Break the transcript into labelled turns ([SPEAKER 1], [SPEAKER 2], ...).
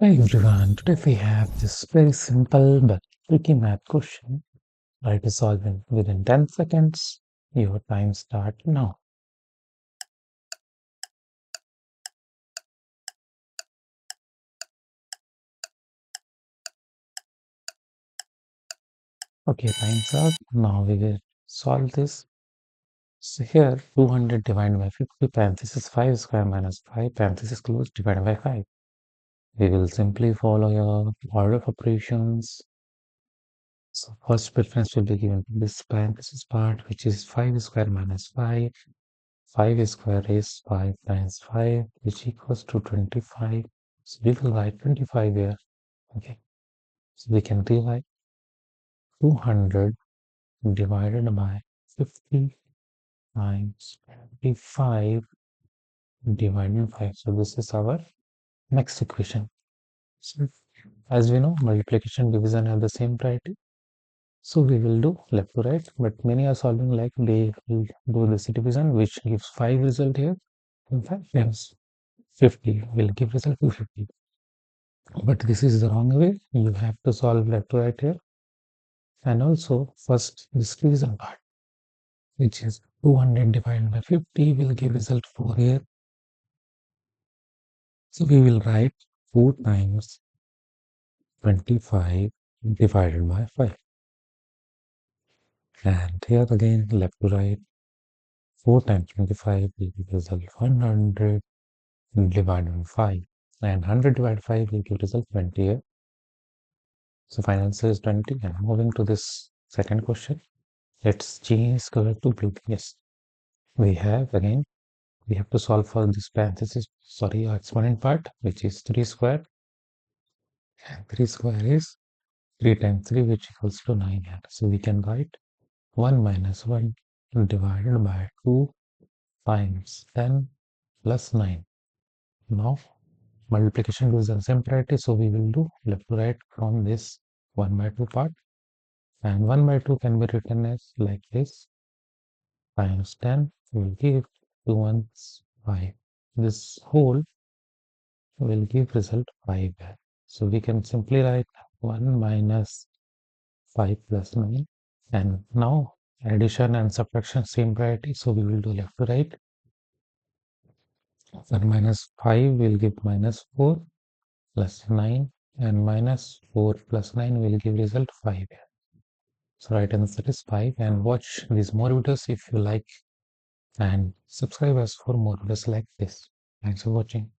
[SPEAKER 1] Hi everyone, today we have this very simple but tricky math question. Try to solve it within 10 seconds. Your time start now. Okay, time's up. Now we will solve this. So here 200 divided by 50 parenthesis 5 square minus 5 parenthesis close divided by 5. We will simply follow your order of operations. So first preference will be given to this parenthesis part, which is 5 square minus 5. 5 square is 5 times 5, which equals to 25. So we will write 25 here. Okay. So we can rewrite 200 divided by 50 times 25 divided by 5. So this is our next equation. So as we know, multiplication division have the same priority. So we will do left to right, but many are solving like they will do this division, which gives 5 result here. In fact, yes, 50 will give result 250. But this is the wrong way. You have to solve left to right here. And also first this division part, which is 200 divided by 50 will give result 4 here. So we will write 4 times 25 divided by 5. And here again left to right, 4 times 25 will give result 100 divided by 5. And 100 divided by 5 will give result 20 here. So final answer is 20. And moving to this second question, let's change color to blue. Yes, we have again, we have to solve for this parenthesis, sorry, exponent part, which is 3 square. And 3 square is 3 times 3, which equals to 9 here. So we can write 1 minus 1 divided by 2 times 10 plus 9. Now multiplication gives the same priority, so we will do left to right from this 1 by 2 part. And 1 by 2 can be written as like this, times 10 will give 2 ones 5. This whole will give result 5 here. So we can simply write 1 minus 5 plus 9. And now addition and subtraction same priority, so we will do left to right. 1 minus 5 will give minus 4 plus 9, and minus 4 plus 9 will give result 5 here. So right answer is 5. And watch these more videos if you like, and subscribe us for more videos like this. Thanks for watching.